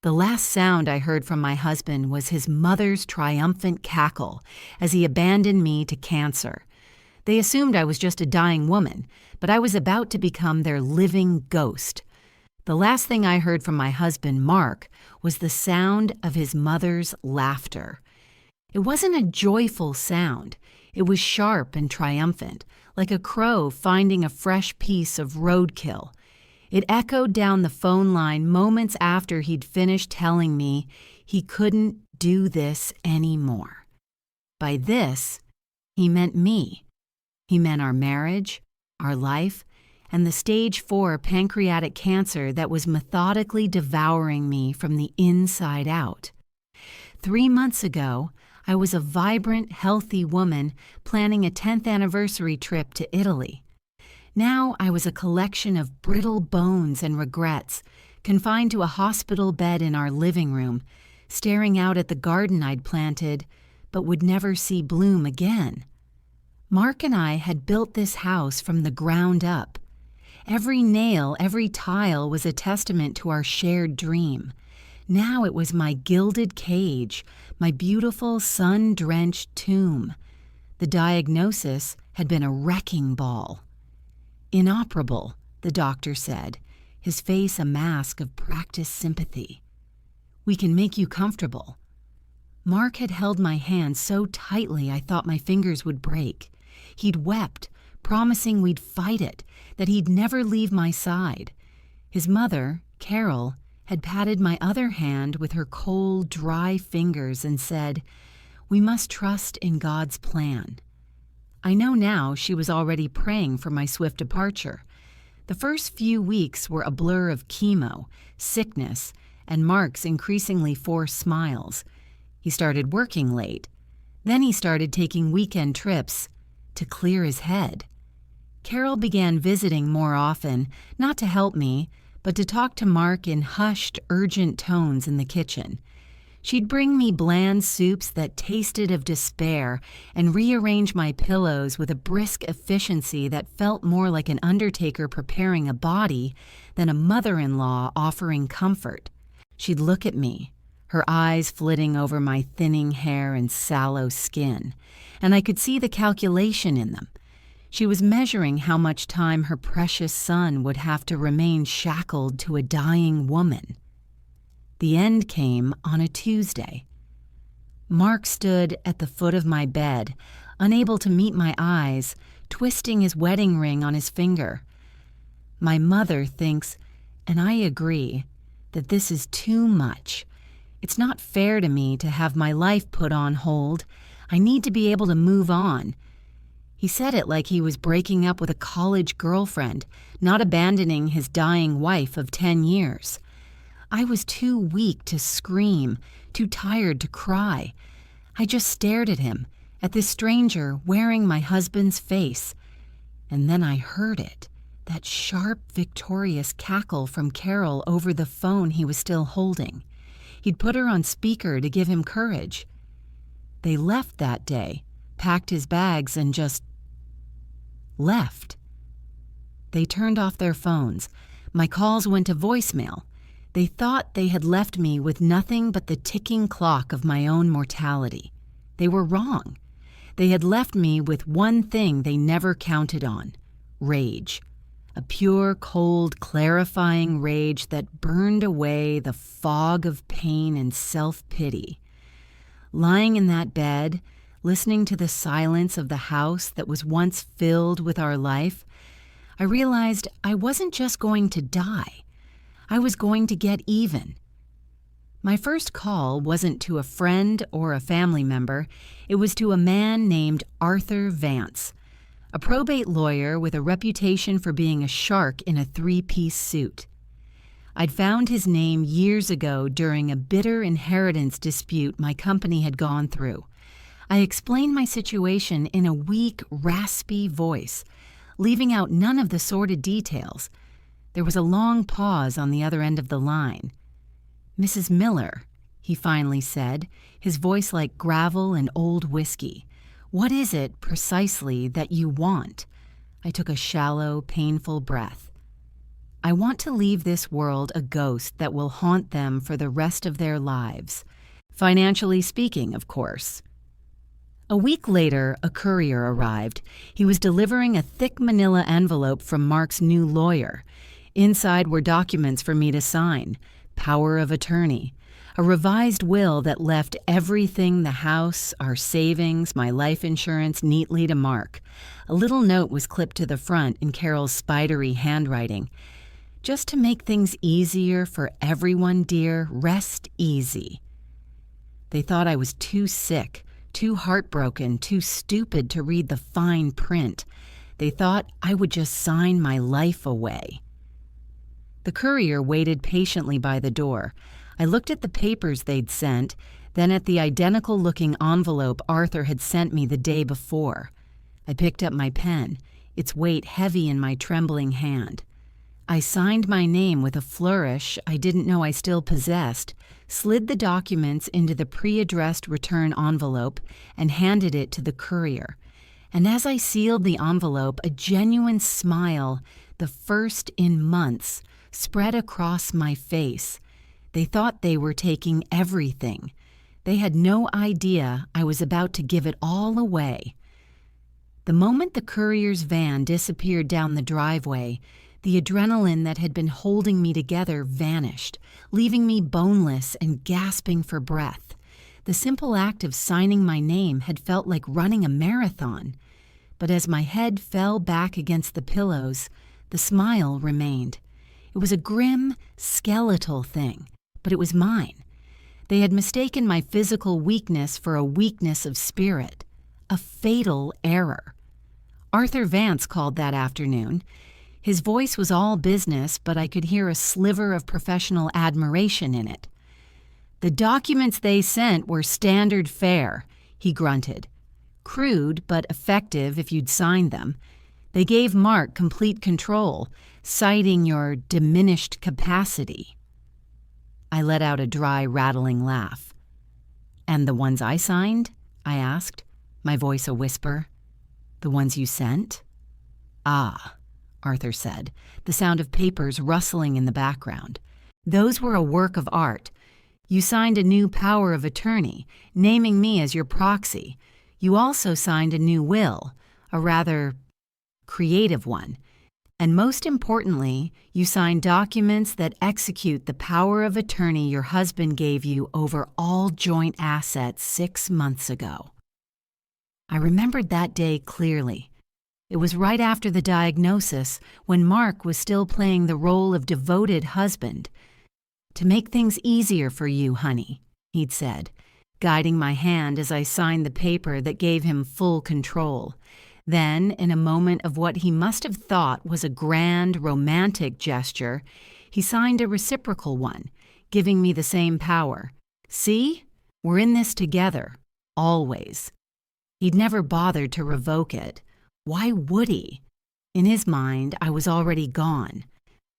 The last sound I heard from my husband was his mother's triumphant cackle as he abandoned me to cancer. They assumed I was just a dying woman, but I was about to become their living ghost. The last thing I heard from my husband, Mark, was the sound of his mother's laughter. It wasn't a joyful sound. It was sharp and triumphant, like a crow finding a fresh piece of roadkill. It echoed down the phone line moments after he'd finished telling me he couldn't do this anymore. By this, he meant me. He meant our marriage, our life, and the stage 4 pancreatic cancer that was methodically devouring me from the inside out. 3 months ago, I was a vibrant, healthy woman planning a 10th anniversary trip to Italy. Now I was a collection of brittle bones and regrets, confined to a hospital bed in our living room, staring out at the garden I'd planted, but would never see bloom again. Mark and I had built this house from the ground up. Every nail, every tile was a testament to our shared dream. Now it was my gilded cage, my beautiful sun-drenched tomb. The diagnosis had been a wrecking ball. Inoperable, the doctor said, his face a mask of practiced sympathy. We can make you comfortable. Mark had held my hand so tightly I thought my fingers would break. He'd wept, promising we'd fight it, that he'd never leave my side. His mother, Carol, had patted my other hand with her cold, dry fingers and said, "We must trust in God's plan." I know now she was already praying for my swift departure. The first few weeks were a blur of chemo, sickness, and Mark's increasingly forced smiles. He started working late. Then he started taking weekend trips to clear his head. Carol began visiting more often, not to help me, but to talk to Mark in hushed, urgent tones in the kitchen. She'd bring me bland soups that tasted of despair and rearrange my pillows with a brisk efficiency that felt more like an undertaker preparing a body than a mother-in-law offering comfort. She'd look at me, her eyes flitting over my thinning hair and sallow skin, and I could see the calculation in them. She was measuring how much time her precious son would have to remain shackled to a dying woman. The end came on a Tuesday. Mark stood at the foot of my bed, unable to meet my eyes, twisting his wedding ring on his finger. My mother thinks, and I agree, that this is too much. It's not fair to me to have my life put on hold. I need to be able to move on. He said it like he was breaking up with a college girlfriend, not abandoning his dying wife of 10 years. I was too weak to scream, too tired to cry. I just stared at him, at this stranger wearing my husband's face. And then I heard it, that sharp, victorious cackle from Carol over the phone he was still holding. He'd put her on speaker to give him courage. They left that day, packed his bags, and just left. They turned off their phones. My calls went to voicemail. They thought they had left me with nothing but the ticking clock of my own mortality. They were wrong. They had left me with one thing they never counted on: rage. A pure, cold, clarifying rage that burned away the fog of pain and self-pity. Lying in that bed, listening to the silence of the house that was once filled with our life, I realized I wasn't just going to die. I was going to get even. My first call wasn't to a friend or a family member. It was to a man named Arthur Vance, a probate lawyer with a reputation for being a shark in a 3-piece suit. I'd found his name years ago during a bitter inheritance dispute my company had gone through. I explained my situation in a weak, raspy voice, leaving out none of the sordid details. There was a long pause on the other end of the line. "Mrs. Miller," he finally said, his voice like gravel and old whiskey. "What is it, precisely, that you want?" I took a shallow, painful breath. I want to leave this world a ghost that will haunt them for the rest of their lives. Financially speaking, of course. A week later, a courier arrived. He was delivering a thick manila envelope from Mark's new lawyer. Inside were documents for me to sign, power of attorney, a revised will that left everything, the house, our savings, my life insurance, neatly to Mark. A little note was clipped to the front in Carol's spidery handwriting. Just to make things easier for everyone, dear, rest easy. They thought I was too sick, too heartbroken, too stupid to read the fine print. They thought I would just sign my life away. The courier waited patiently by the door. I looked at the papers they'd sent, then at the identical-looking envelope Arthur had sent me the day before. I picked up my pen, its weight heavy in my trembling hand. I signed my name with a flourish I didn't know I still possessed, slid the documents into the pre-addressed return envelope, and handed it to the courier. And as I sealed the envelope, a genuine smile, the first in months, spread across my face. They thought they were taking everything. They had no idea I was about to give it all away. The moment the courier's van disappeared down the driveway, the adrenaline that had been holding me together vanished, leaving me boneless and gasping for breath. The simple act of signing my name had felt like running a marathon. But as my head fell back against the pillows, the smile remained. It was a grim, skeletal thing, but it was mine. They had mistaken my physical weakness for a weakness of spirit, a fatal error. Arthur Vance called that afternoon. His voice was all business, but I could hear a sliver of professional admiration in it. "The documents they sent were standard fare," he grunted. "Crude, but effective if you'd signed them. They gave Mark complete control, citing your diminished capacity." I let out a dry, rattling laugh. "And the ones I signed?" I asked, my voice a whisper. "The ones you sent?" "Ah," Arthur said, the sound of papers rustling in the background. "Those were a work of art. You signed a new power of attorney, naming me as your proxy. You also signed a new will, a rather creative one. And most importantly, you signed documents that execute the power of attorney your husband gave you over all joint assets 6 months ago." I remembered that day clearly. It was right after the diagnosis, when Mark was still playing the role of devoted husband. "To make things easier for you, honey," he'd said, guiding my hand as I signed the paper that gave him full control. Then, in a moment of what he must have thought was a grand, romantic gesture, he signed a reciprocal one, giving me the same power. "See? We're in this together. Always." He'd never bothered to revoke it. Why would he? In his mind, I was already gone.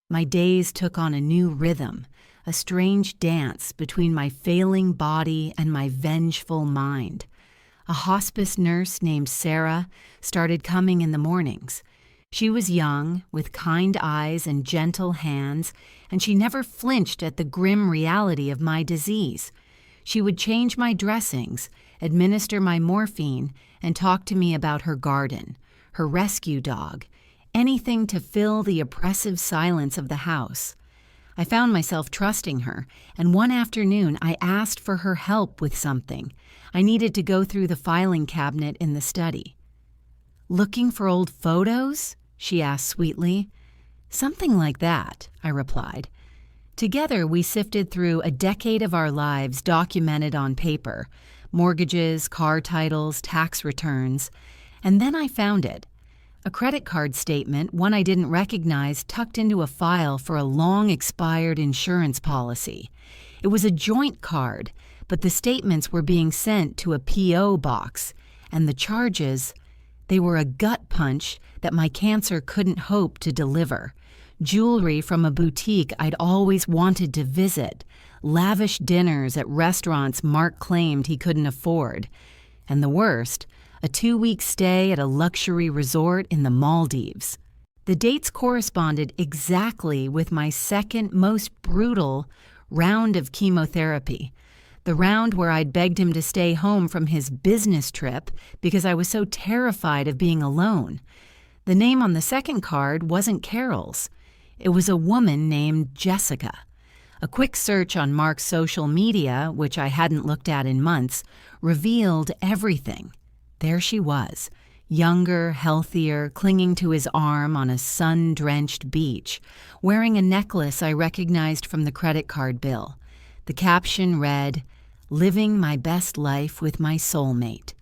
My days took on a new rhythm, a strange dance between my failing body and my vengeful mind. A hospice nurse named Sarah started coming in the mornings. She was young, with kind eyes and gentle hands, and she never flinched at the grim reality of my disease. She would change my dressings, administer my morphine, and talk to me about her garden, her rescue dog, anything to fill the oppressive silence of the house. I found myself trusting her, and one afternoon I asked for her help with something. I needed to go through the filing cabinet in the study. "Looking for old photos?" she asked sweetly. "Something like that," I replied. Together we sifted through a decade of our lives documented on paper, mortgages, car titles, tax returns, and then I found it. A credit card statement, one I didn't recognize, tucked into a file for a long-expired insurance policy. It was a joint card, but the statements were being sent to a P.O. box, and the charges, they were a gut punch that my cancer couldn't hope to deliver. Jewelry from a boutique I'd always wanted to visit, lavish dinners at restaurants Mark claimed he couldn't afford, and the worst, a 2-week stay at a luxury resort in the Maldives. The dates corresponded exactly with my second most brutal round of chemotherapy, the round where I'd begged him to stay home from his business trip because I was so terrified of being alone. The name on the second card wasn't Carol's. It was a woman named Jessica. A quick search on Mark's social media, which I hadn't looked at in months, revealed everything. There she was, younger, healthier, clinging to his arm on a sun-drenched beach, wearing a necklace I recognized from the credit card bill. The caption read, "Living my best life with my soulmate."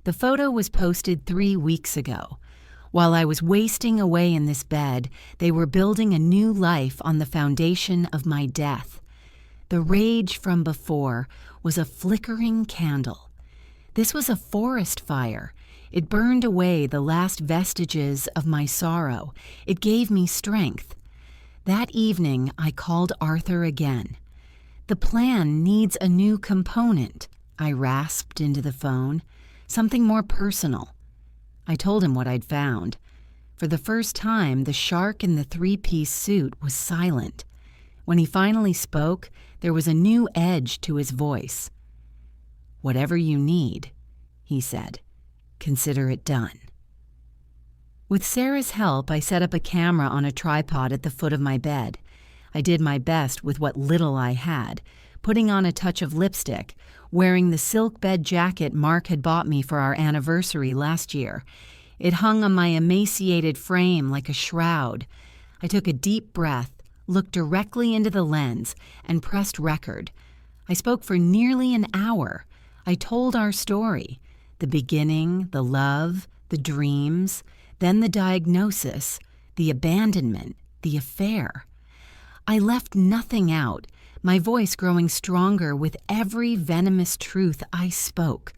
The photo was posted 3 weeks ago. While I was wasting away in this bed, they were building a new life on the foundation of my death. The rage from before was a flickering candle. This was a forest fire. It burned away the last vestiges of my sorrow. It gave me strength. That evening, I called Arthur again. "The plan needs a new component," I rasped into the phone. "Something more personal." I told him what I'd found. For the first time, the shark in the 3-piece suit was silent. When he finally spoke, there was a new edge to his voice. "Whatever you need," he said. "Consider it done." With Sarah's help, I set up a camera on a tripod at the foot of my bed. I did my best with what little I had, putting on a touch of lipstick, wearing the silk bed jacket Mark had bought me for our anniversary last year. It hung on my emaciated frame like a shroud. I took a deep breath, looked directly into the lens, and pressed record. I spoke for nearly an hour. I told our story. The beginning, the love, the dreams, then the diagnosis, the abandonment, the affair. I left nothing out, my voice growing stronger with every venomous truth I spoke.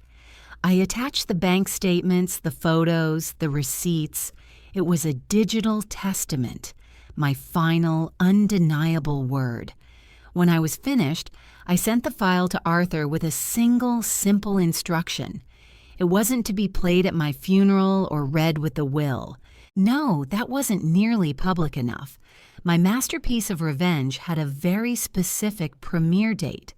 I attached the bank statements, the photos, the receipts. It was a digital testament, my final, undeniable word. When I was finished, I sent the file to Arthur with a single, simple instruction. It wasn't to be played at my funeral or read with the will. No, that wasn't nearly public enough. My masterpiece of revenge had a very specific premiere date,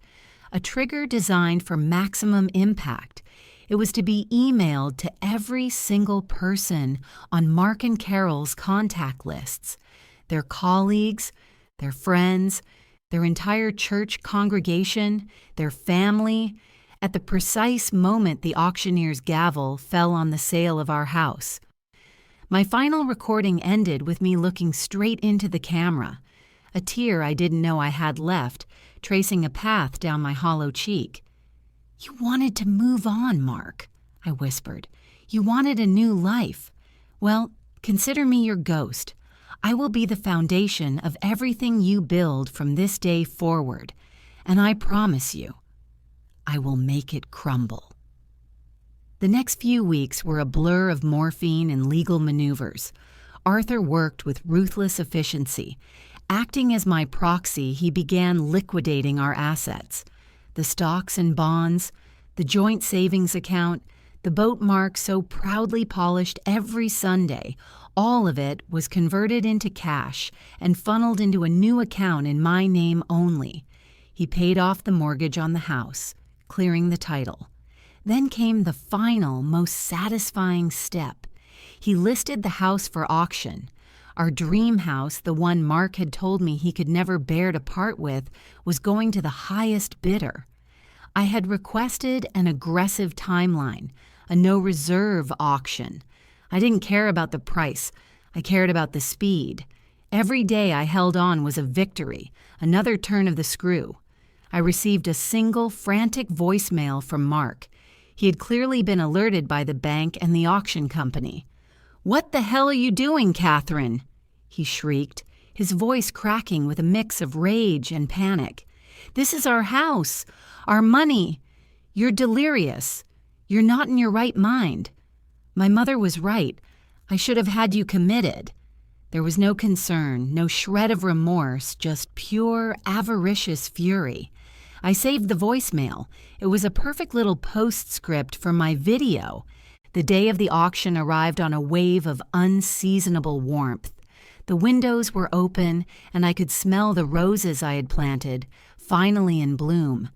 a trigger designed for maximum impact. It was to be emailed to every single person on Mark and Carol's contact lists, their colleagues, their friends, their entire church congregation, their family, at the precise moment the auctioneer's gavel fell on the sale of our house. My final recording ended with me looking straight into the camera, a tear I didn't know I had left, tracing a path down my hollow cheek. "You wanted to move on, Mark," I whispered. "You wanted a new life. Well, consider me your ghost. I will be the foundation of everything you build from this day forward, and I promise you, I will make it crumble." The next few weeks were a blur of morphine and legal maneuvers. Arthur worked with ruthless efficiency. Acting as my proxy, he began liquidating our assets. The stocks and bonds, the joint savings account, the boat Mark so proudly polished every Sunday, all of it was converted into cash and funneled into a new account in my name only. He paid off the mortgage on the house, clearing the title. Then came the final, most satisfying step. He listed the house for auction. Our dream house, the one Mark had told me he could never bear to part with, was going to the highest bidder. I had requested an aggressive timeline, a no-reserve auction. I didn't care about the price. I cared about the speed. Every day I held on was a victory, another turn of the screw. I received a single frantic voicemail from Mark. He had clearly been alerted by the bank and the auction company. "What the hell are you doing, Catherine?" he shrieked, his voice cracking with a mix of rage and panic. "This is our house, our money. You're delirious. You're not in your right mind. My mother was right. I should have had you committed." There was no concern, no shred of remorse, just pure, avaricious fury. I saved the voicemail. It was a perfect little postscript for my video. The day of the auction arrived on a wave of unseasonable warmth. The windows were open, and I could smell the roses I had planted, finally in bloom.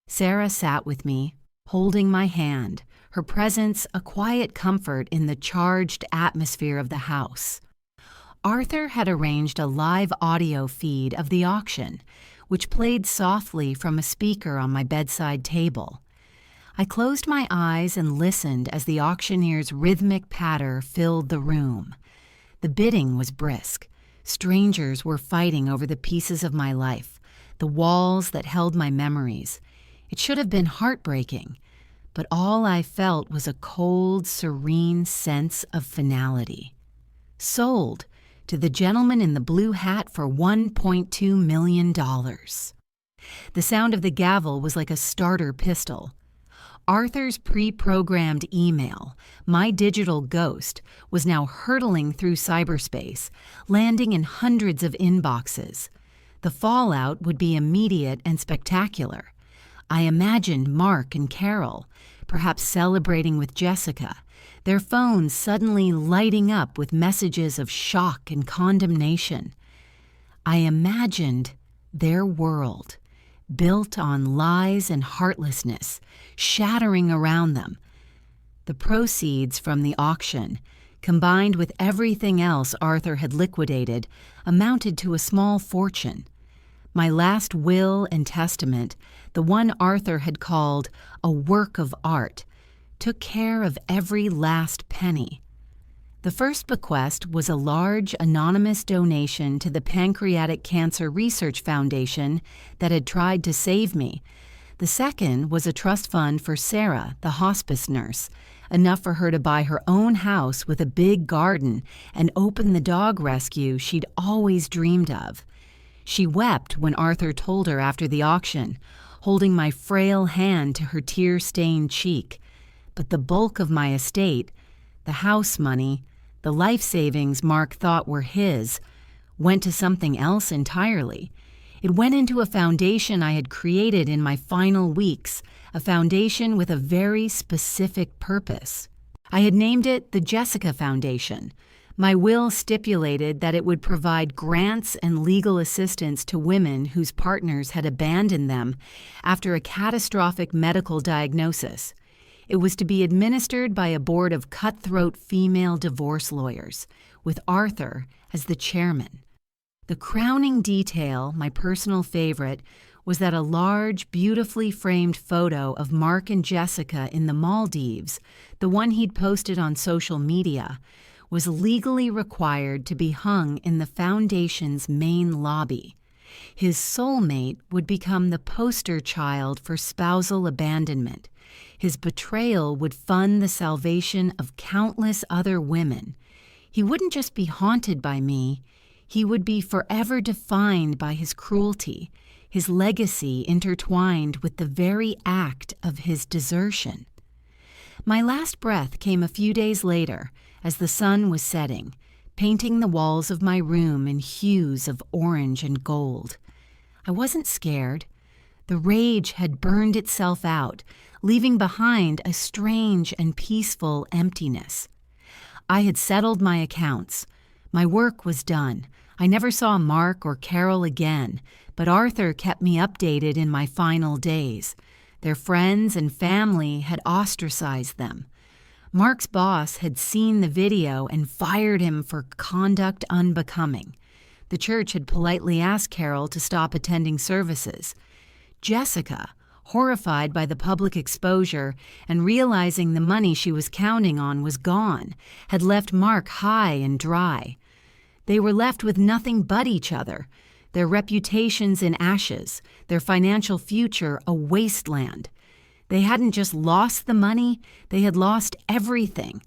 Sarah sat with me, holding my hand, her presence a quiet comfort in the charged atmosphere of the house. Arthur had arranged a live audio feed of the auction, which played softly from a speaker on my bedside table. I closed my eyes and listened as the auctioneer's rhythmic patter filled the room. The bidding was brisk. Strangers were fighting over the pieces of my life, the walls that held my memories. It should have been heartbreaking, but all I felt was a cold, serene sense of finality. Sold to the gentleman in the blue hat for $1.2 million. The sound of the gavel was like a starter pistol. Arthur's pre-programmed email, my digital ghost, was now hurtling through cyberspace, landing in hundreds of inboxes. The fallout would be immediate and spectacular. I imagined Mark and Carol, perhaps celebrating with Jessica, their phones suddenly lighting up with messages of shock and condemnation. I imagined their world, built on lies and heartlessness, shattering around them. The proceeds from the auction, combined with everything else Arthur had liquidated, amounted to a small fortune. My last will and testament, the one Arthur had called a work of art, took care of every last penny. The first bequest was a large anonymous donation to the Pancreatic Cancer Research Foundation that had tried to save me. The second was a trust fund for Sarah, the hospice nurse, enough for her to buy her own house with a big garden and open the dog rescue she'd always dreamed of. She wept when Arthur told her after the auction, holding my frail hand to her tear-stained cheek. But the bulk of my estate, the house money, the life savings Mark thought were his, went to something else entirely. It went into a foundation I had created in my final weeks, a foundation with a very specific purpose. I had named it the Jessica Foundation. My will stipulated that it would provide grants and legal assistance to women whose partners had abandoned them after a catastrophic medical diagnosis. It was to be administered by a board of cutthroat female divorce lawyers, with Arthur as the chairman. The crowning detail, my personal favorite, was that a large, beautifully framed photo of Mark and Jessica in the Maldives, the one he'd posted on social media, was legally required to be hung in the foundation's main lobby. His soulmate would become the poster child for spousal abandonment. His betrayal would fund the salvation of countless other women. He wouldn't just be haunted by me, he would be forever defined by his cruelty, his legacy intertwined with the very act of his desertion. My last breath came a few days later, as the sun was setting, painting the walls of my room in hues of orange and gold. I wasn't scared. The rage had burned itself out, leaving behind a strange and peaceful emptiness. I had settled my accounts. My work was done. I never saw Mark or Carol again, but Arthur kept me updated in my final days. Their friends and family had ostracized them. Mark's boss had seen the video and fired him for conduct unbecoming. The church had politely asked Carol to stop attending services. Jessica, horrified by the public exposure and realizing the money she was counting on was gone, had left Mark high and dry. They were left with nothing but each other, their reputations in ashes, their financial future a wasteland. They hadn't just lost the money, they had lost everything.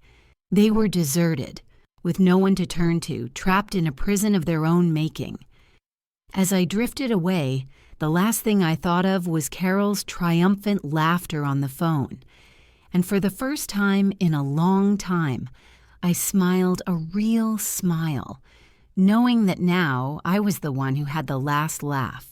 They were deserted, with no one to turn to, trapped in a prison of their own making. As I drifted away, the last thing I thought of was Carol's triumphant laughter on the phone. And for the first time in a long time, I smiled a real smile, knowing that now I was the one who had the last laugh.